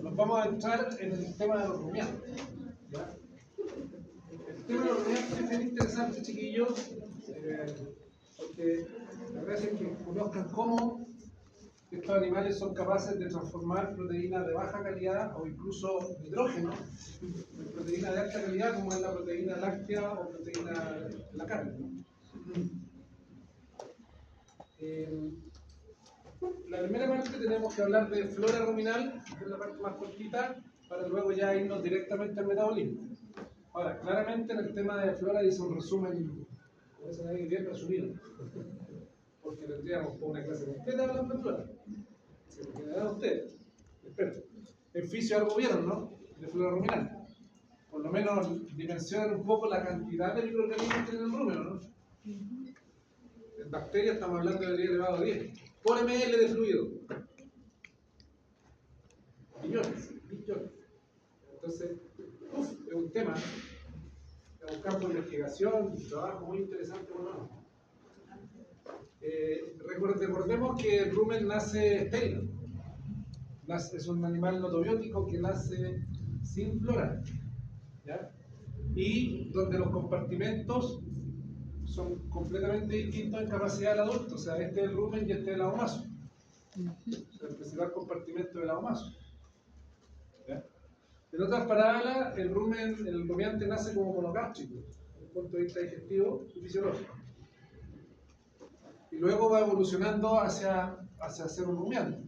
Nos vamos a entrar en el tema de los rumiantes. ¿Ya? El tema de los rumiantes es bien interesante, chiquillos, porque la gracia es que conozcan cómo estos animales son capaces de transformar proteínas de baja calidad o incluso nitrógeno en proteínas de alta calidad, como es la proteína láctea o proteína de la carne, ¿no? La primera parte tenemos que hablar de flora ruminal, que es la parte más cortita, para luego ya irnos directamente al metabolismo. Ahora, claramente en el tema de flora hice un resumen, como dicen ahí, bien resumido, porque tendríamos una clase completa hablando de flora. Se lo quedarán ustedes, expertos. En fisio algo vieron, ¿no? De flora ruminal. Por lo menos dimensionan un poco la cantidad de microorganismos que tiene el rumeno, ¿no? En bacterias estamos hablando de 10 elevado a 10. Por ml de fluido. Billones. Entonces, es un tema, es un campo de investigación, un trabajo muy interesante. Bueno, recordemos que el rumen nace estéril. Es un animal notobiótico que nace sin flora, ¿ya? Y donde los compartimentos son completamente distintos en capacidad del adulto. O sea, este es el rumen y este es el ahomazo. O sea, el principal compartimento del ahomazo. ¿Ya? En otras palabras, el rumiante nace como monogástrico, desde el punto de vista digestivo y fisiológico. Y luego va evolucionando hacia ser un rumiante.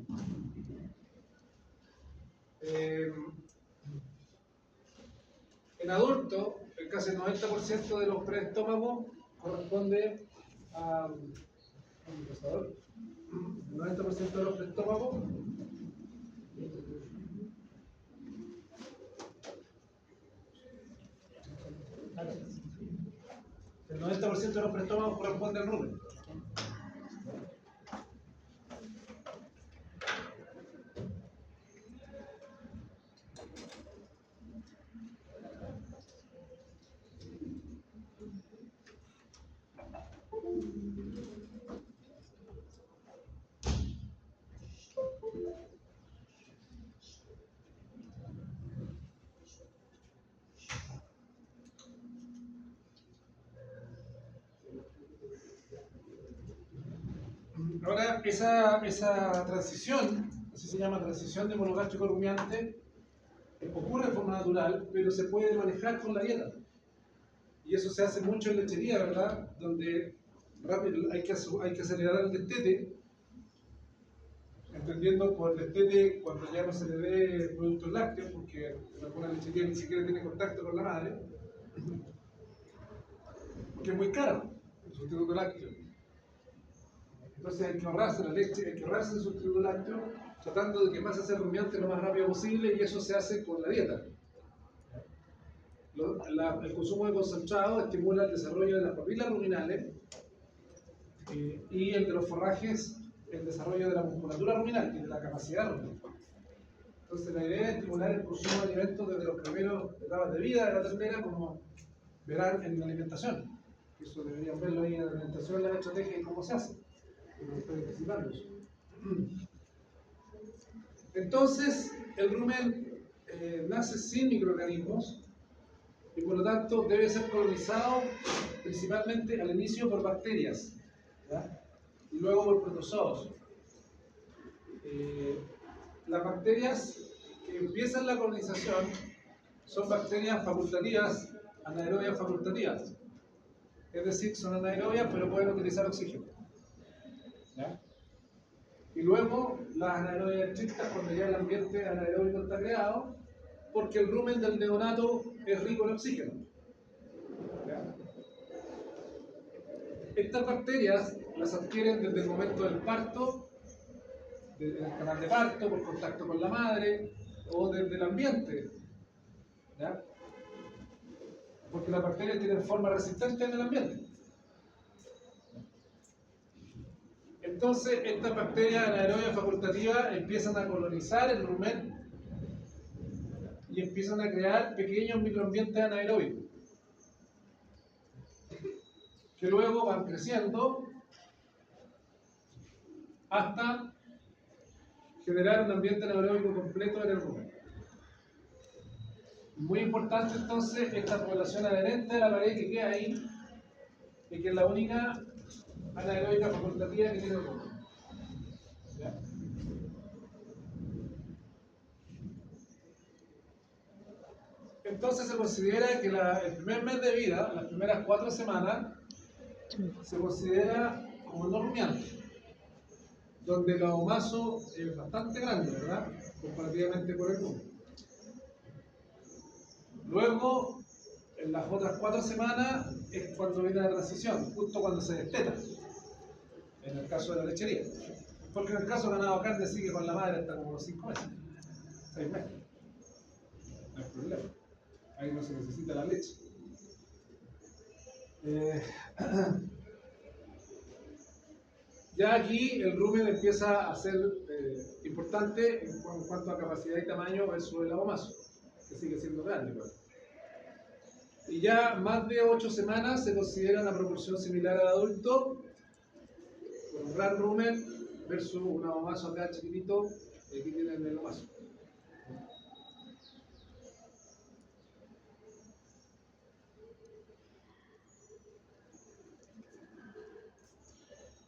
En adultos, el casi el 90% de los preestómagos corresponde a un procesador. El 90% de los preestómagos corresponde al rumen. Ahora, esa transición, así se llama transición de monogástrico a rumiante, ocurre de forma natural, pero se puede manejar con la dieta. Y eso se hace mucho en lechería, ¿verdad? Donde rápido hay que acelerar el destete, entendiendo por destete cuando ya no se le dé productos lácteos, porque en alguna lechería ni siquiera tiene contacto con la madre, porque es muy caro el sustituto lácteo. Entonces hay que ahorrarse la leche, hay que ahorrarse el sustituto lácteo, tratando de que pase a ser rumiante lo más rápido posible, y eso se hace con la dieta. El consumo de concentrado estimula el desarrollo de las papilas ruminales y el de los forrajes, el desarrollo de la musculatura ruminal y de la capacidad ruminal. Entonces la idea es estimular el consumo de alimentos desde los primeros etapas de vida de la ternera, como verán en la alimentación. Eso deberían verlo ahí en la alimentación, la estrategia y cómo se hace. Estoy anticipando eso. Entonces, el rumen nace sin microorganismos y por lo tanto debe ser colonizado principalmente al inicio por bacterias, ¿ya? Y luego por protozoos. Las bacterias que empiezan la colonización son bacterias facultativas, anaerobias facultativas. Es decir, son anaerobias pero pueden utilizar oxígeno, ¿ya? Y luego las anaerobias estrictas cuando ya el ambiente anaeróbico está creado, porque el rumen del neonato es rico en oxígeno, ¿ya? Estas bacterias las adquieren desde el momento del parto, desde el canal de parto, por contacto con la madre, o desde el ambiente, ¿ya? Porque las bacterias tienen forma resistente en el ambiente. Entonces, estas bacterias anaerobias facultativas empiezan a colonizar el rumen y empiezan a crear pequeños microambientes anaeróbicos, que luego van creciendo hasta generar un ambiente anaeróbico completo en el rumen. Muy importante entonces esta población adherente a la pared que queda ahí y que es la única anaeróbica facultativa que tiene el rumen. ¿Ya? Entonces se considera que el primer mes de vida, las primeras 4 semanas, se considera como no rumiante, donde el ahomazo es bastante grande, ¿verdad? Comparativamente con el rumen. Luego, en las otras 4 semanas es cuando viene la transición, justo cuando se desteta, en el caso de la lechería. Porque en el caso de ganado carne sigue con la madre hasta como unos 5 meses, 6 meses. No hay problema. Ahí no se necesita la leche. Ya aquí el rumen empieza a ser importante en cuanto a capacidad y tamaño versus el ahomazo, que sigue siendo grande. Pues. Y ya más de 8 semanas se considera una proporción similar al adulto, con un gran rumen versus un ahomazo acá chiquitito, y aquí tienen el ahomazo.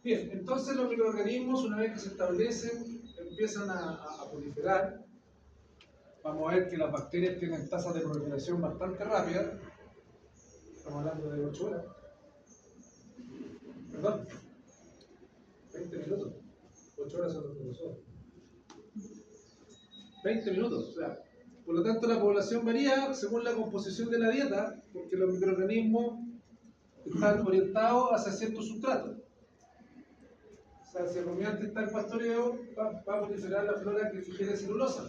Bien, entonces los microorganismos, una vez que se establecen, empiezan a proliferar. Vamos a ver que las bacterias tienen tasas de proliferación bastante rápidas. Estamos hablando de 8 horas. ¿Perdón? 20 minutos. 8 horas son los profesores. 20 minutos. O sea, por lo tanto, la población varía según la composición de la dieta, porque los microorganismos están orientados hacia ciertos sustratos. O sea, si el rumiante está en pastoreo, va a proliferar la flora que digiere celulosa.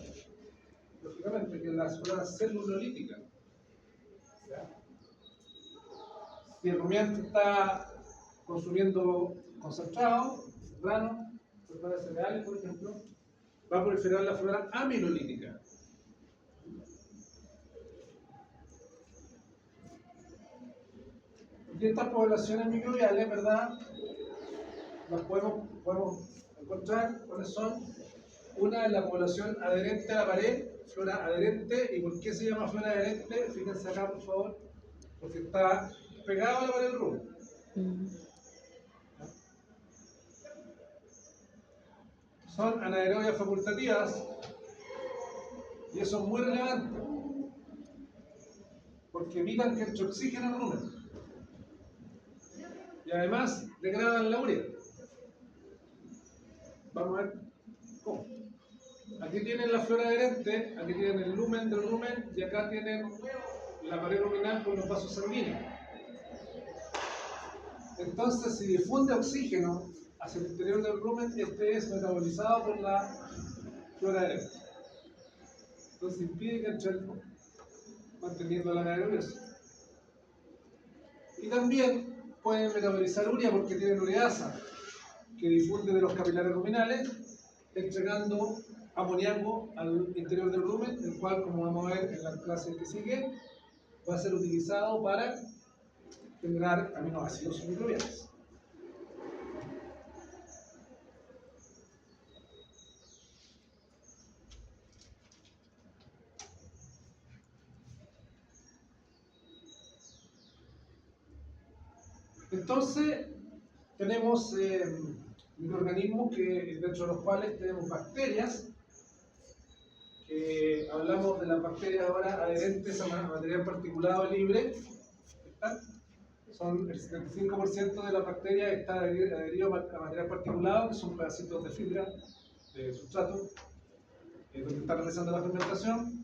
Lógicamente, que es la flora celulolítica. ¿Ya? Si el rumiante está consumiendo concentrado, grano, de cereales, por ejemplo, va a proliferar la flora amilolítica. Y estas poblaciones microbiales, ¿verdad? Las podemos encontrar cuáles son. Una es la población adherente a la pared, flora adherente. ¿Y por qué se llama flora adherente? Fíjense acá, por favor, porque está pegado a la pared del rumen. Son anaerobias facultativas y eso es muy relevante porque evitan que entre oxígeno al rumen y además degradan la urea. Vamos a ver cómo. Aquí tienen la flora adherente, aquí tienen el lumen del rumen y acá tienen la pared ruminal con los vasos sanguíneos. Entonces, si difunde oxígeno hacia el interior del rumen, este es metabolizado por la flora adherente. Entonces impide que entre el rumen, manteniendo la anaerobiosis. Y también pueden metabolizar urea porque tienen ureasa, que difunde de los capilares ruminales, entregando amoníaco al interior del rumen, el cual, como vamos a ver en la clase que sigue, va a ser utilizado para generar aminoácidos microbianos. Entonces, tenemos microorganismos dentro de los cuales tenemos bacterias, que hablamos de las bacterias ahora adherentes a material particulado libre. Son el 75% de las bacterias está adherido a material particulado, que son pedacitos de fibra, de sustrato, donde está realizando la fermentación.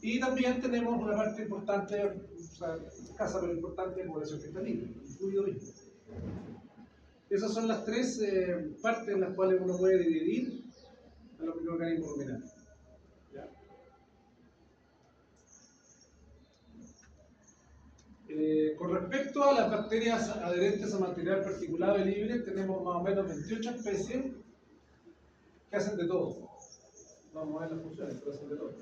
Y también tenemos una parte importante, o sea, escasa pero importante, de población que está libre, el fluido vivo. Esas son las 3 partes en las cuales uno puede dividir a los microorganismos ruminales. ¿Ya? Con respecto a las bacterias adherentes a material particulado y libre, tenemos más o menos 28 especies que hacen de todo. Vamos a ver las funciones, pero hacen de todo.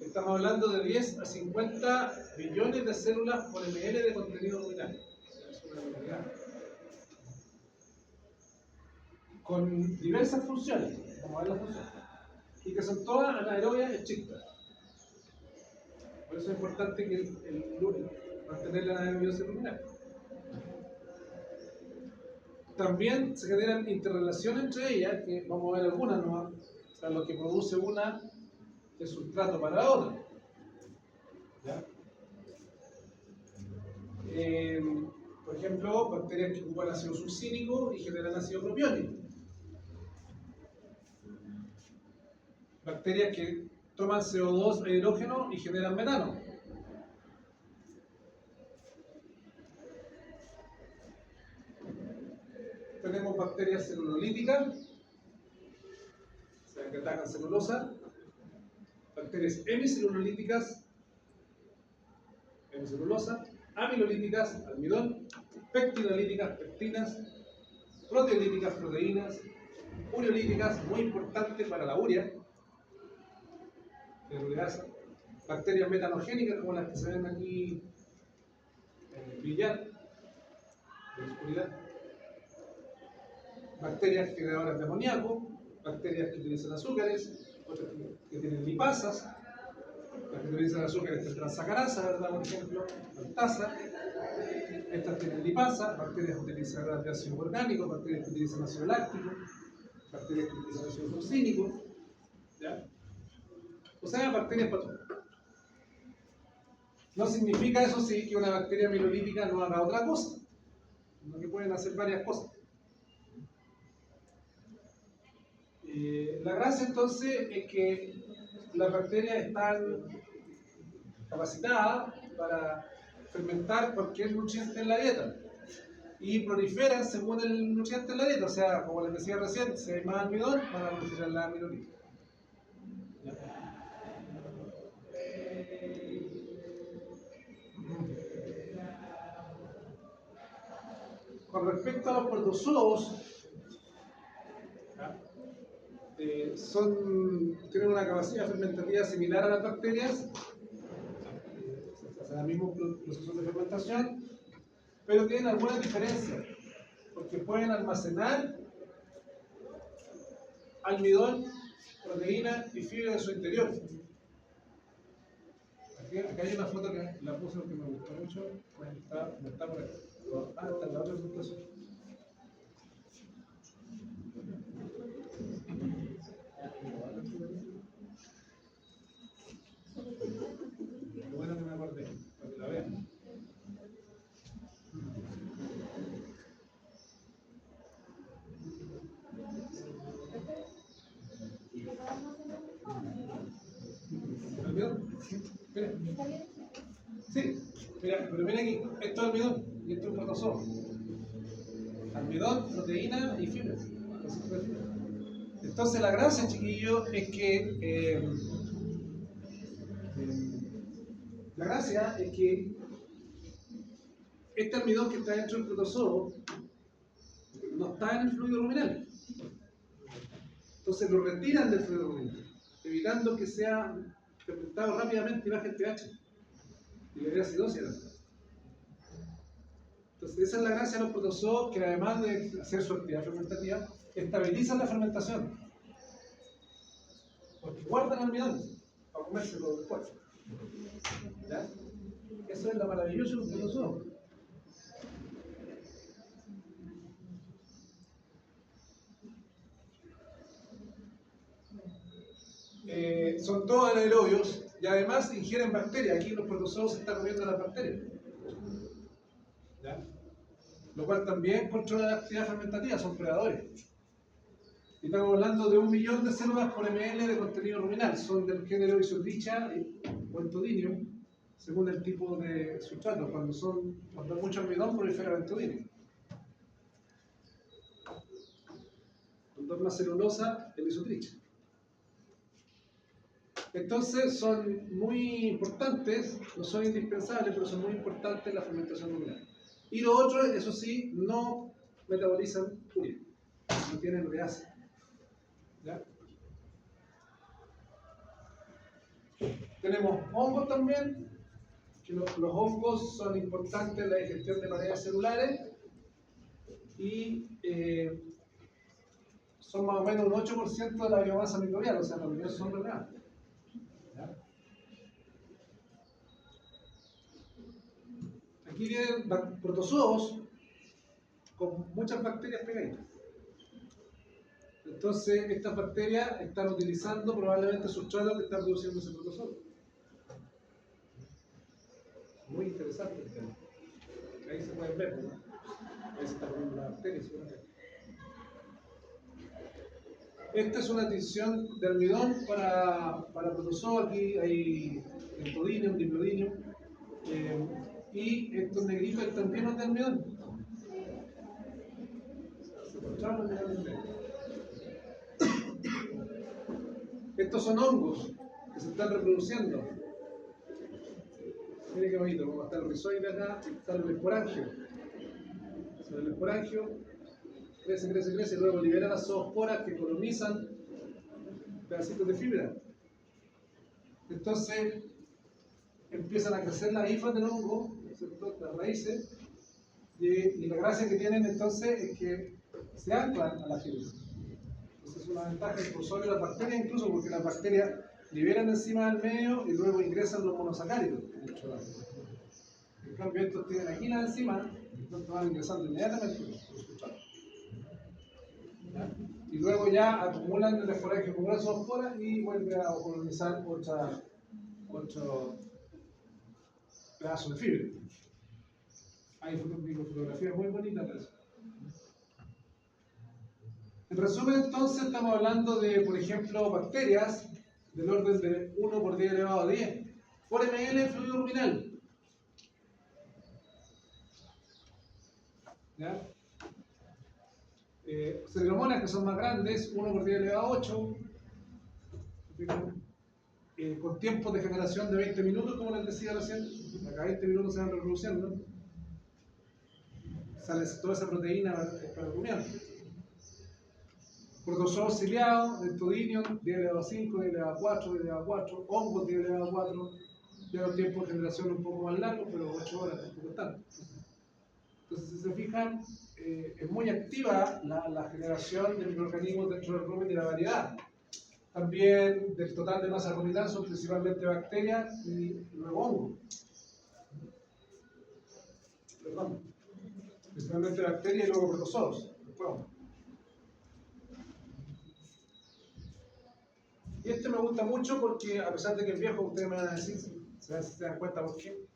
Estamos hablando de 10 a 50 billones de células por ml de contenido ruminal. Es una unidad. Con diversas funciones. vamos a ver la función, y que son todas anaerobias estrictas. Por eso es importante que mantener la anaerobiosis ruminal. También se generan interrelaciones entre ellas, que vamos a ver algunas nomás, o sea, lo que produce una es sustrato para la otra. ¿Ya? Por ejemplo, bacterias que ocupan ácido succínico y generan ácido propiónico. Bacterias que toman CO2 e hidrógeno y generan metano. Tenemos bacterias celulolíticas, o sea, que atacan celulosa. Bacterias hemicelulolíticas, hemicelulosa. Amilolíticas, almidón. Pectinolíticas, pectinas. Proteolíticas, proteínas. Ureolíticas, muy importante para la urea. Bacterias metanogénicas, como las que se ven aquí brillar en la oscuridad. Bacterias generadoras de amoníaco, bacterias que utilizan azúcares, otras que tienen lipasas, las que utilizan azúcares de transacarasa, ¿verdad? Por ejemplo, lactasa. Estas tienen lipasa, bacterias que utilizan de ácido orgánico, bacterias que utilizan ácido láctico, bacterias que utilizan ácido succínico, ¿ya? O sea, bacterias para todo. No significa eso sí que una bacteria amilolítica no haga otra cosa, sino que pueden hacer varias cosas. La gracia entonces es que las bacterias están capacitadas para fermentar cualquier nutriente en la dieta y proliferan según el nutriente en la dieta. O sea, como les decía recién, si hay más almidón, van a proliferar la amilolítica. Con respecto a los protozoos, tienen una capacidad fermentativa similar a las bacterias, hacen el mismo proceso de fermentación, pero tienen algunas diferencias, porque pueden almacenar almidón, proteína y fibra en su interior. Acá hay una foto que la puse porque me gustó mucho, no está por aquí. Está en la otra presentación. Qué bueno que me acordé, para que la vean. ¿Almidón? Mira. Sí, mira, pero mira aquí, esto es almidón y esto es protozoo. Almidón, proteína y fibra. Entonces la gracia, chiquillos, es que la gracia es que este almidón que está dentro del protozoo no está en el fluido ruminal. Entonces lo retiran del fluido ruminal, evitando que sea fermentado rápidamente y baje el pH y le dé acidosis. Entonces esa es la gracia de los protozoos, que además de hacer su actividad fermentativa, estabilizan la fermentación, porque guardan almidón para comérselo después. ¿Ya? Eso es lo maravilloso de los protozoos. Son todos anaerobios y además ingieren bacterias. Aquí los protozoos se están comiendo las bacterias. ¿Ya? Lo cual también controla la actividad fermentativa, son predadores. Y estamos hablando de 1 millón de células por ml de contenido ruminal. Son del género Isotricha o Entodinium, según el tipo de sustrato. Cuando hay mucho almidón, prolifera Entodinium. Cuando hay más celulosa, el Isotricha. Entonces son muy importantes, no son indispensables, pero son muy importantes en la fermentación ruminal. Y lo otro, eso sí, no metabolizan urea, no tienen ureasa. ¿Ya? Tenemos hongos también, que los hongos son importantes en la digestión de paredes celulares y son más o menos un 8% de la biomasa microbial, o sea, los niños son de nada. ¿Ya? Aquí vienen protozoos con muchas bacterias pegaditas. Entonces, estas bacterias están utilizando probablemente sustratos que están produciendo ese protozoo. Muy interesante el tema. Ahí se pueden ver, ¿no? Ahí se está poniendo la bacteria, seguramente. Esta es una tinción de almidón para protozoo. Aquí hay entodinium, diplodinium. Y estos negritos están llenos de almidón. Estos son hongos que se están reproduciendo. Miren qué bonito, como está el rizoide acá, está el esporangio. El esporangio crece, crece, crece, y luego libera las zoosporas que colonizan pedacitos de fibra. Entonces empiezan a crecer las hifas del hongo, las raíces, y la gracia que tienen entonces es que se anclan a la fibra. Entonces es una ventaja sobre las bacterias, incluso porque las bacterias liberan enzima del medio y luego ingresan los monosacáridos. En cambio estos tienen aquí la enzima, entonces van ingresando inmediatamente los sustratos. Y luego ya acumulan el esporangio, acumulan zoosporas y vuelve a colonizar otro pedazo de fibra. Hay fotografías muy bonitas de eso. En resumen, entonces, estamos hablando de, por ejemplo, bacterias del orden de 1 por 10 elevado a 10 por ml de fluido ruminal. ¿Ya? Cereromonas que son más grandes, 1 por 10 elevado a 8, con tiempos de generación de 20 minutos, como les decía recién. Acá 20 minutos se van reproduciendo. Sale toda esa proteína para el rumiante. Protozoos ciliados, entodinium, 10 elevado a 5, 10 elevado a 4, 10 elevado a 4, hongos 10 elevado a 4, ya un tiempo de generación un poco más largo, pero 8 horas tampoco es tanto. Entonces, si se fijan, es muy activa la generación de microorganismos dentro del rumen y la variedad. También del total de masa ruminal son principalmente bacterias y luego hongos. Perdón. Principalmente bacterias y luego protozoos. Y este me gusta mucho porque, a pesar de que es viejo, ustedes me van a decir, se dan cuenta por qué.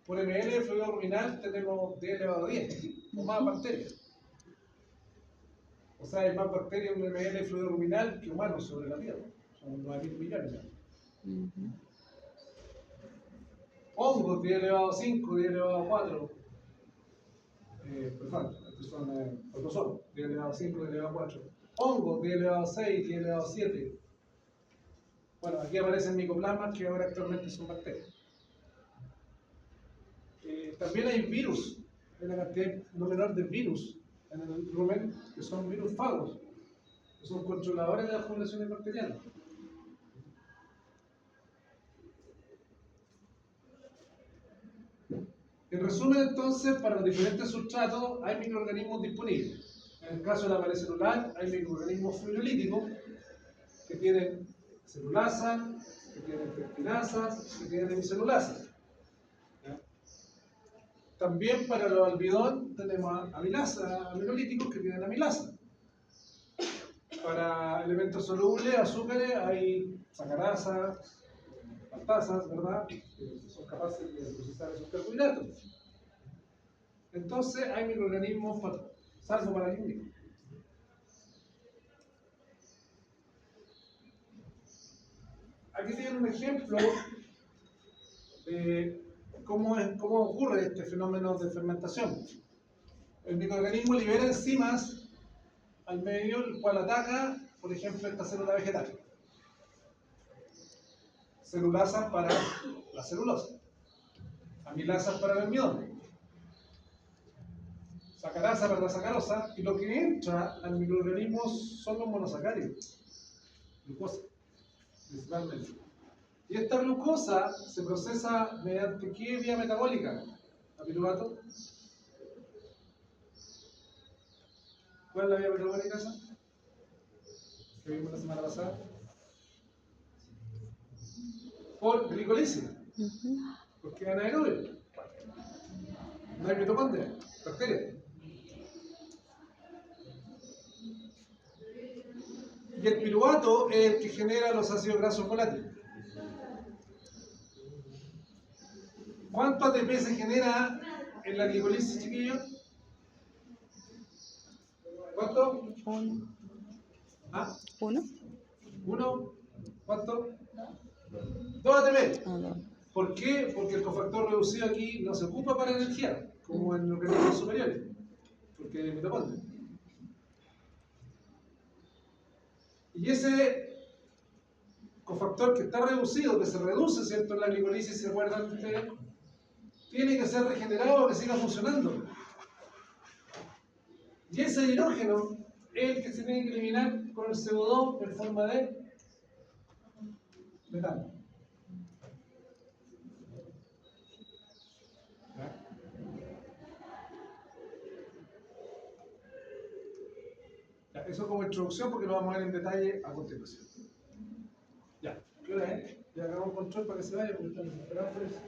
Por ml de fluido ruminal tenemos 10 elevado a 10, o más bacterias. O sea, hay más bacterias en un ml de fluido ruminal que humanos sobre la Tierra. Son 9.000 millones. Hongos 10 elevado a 5, 10 elevado a 4. Perdón, estos son protozoos, 10 elevado a 5, 10 elevado a 4. Hongos 10 elevado a 6, 10 elevado a 7. Bueno, aquí aparecen micoplasmas que ahora actualmente son bacterias. También hay virus, hay una cantidad no menor de virus en el rumen, que son virus fagos, que son controladores de las poblaciones bacterianas. En resumen, entonces, para los diferentes sustratos hay microorganismos disponibles. En el caso de la pared celular, hay microorganismos fluorolíticos que tienen celulasa, que tienen pectinasas, que tienen hemicelulasas. También para el almidón tenemos aminolíticos que tienen amilasa. Para elementos solubles, azúcares, hay sacarasas, lactasas, ¿verdad? Que son capaces de procesar esos carbohidratos. Entonces hay microorganismos salvo para el único. Aquí tienen un ejemplo de cómo ocurre este fenómeno de fermentación. El microorganismo libera enzimas al medio, el cual ataca, por ejemplo, esta célula vegetal. Celulasa para la celulosa, amilasa para el almidón, sacarasa para la sacarosa, y lo que entra al microorganismo son los monosacáridos, glucosa, principalmente. Y esta glucosa se procesa mediante ¿qué vía metabólica? ¿A piruvato? ¿Cuál es la vía metabólica esa? Que vimos la semana pasada. Por glicolisis. Porque es anaerobio. No hay mitocondria, bacterias. Y el piruvato es el que genera los ácidos grasos volátiles. ¿Cuánto ATP se genera en la glicolisis, chiquillos? ¿Cuánto? Uno. ¿Ah? ¿Uno? ¿Uno? ¿Cuánto? 2 ATP. Ah, no. ¿Por qué? Porque el cofactor reducido aquí no se ocupa para energía, como en organismos superiores, porque es mitocondria. Y ese cofactor que está reducido, que se reduce, ¿cierto?, en la glicolisis, ¿se acuerdan ustedes? Tiene que ser regenerado para que siga funcionando. Y ese hidrógeno es el que se tiene que eliminar con el CO2 en forma de metano. Ya, eso como introducción porque lo vamos a ver en detalle a continuación. Ya, ¿qué hora es? Ya hagamos control para que se vaya porque están esperados por eso.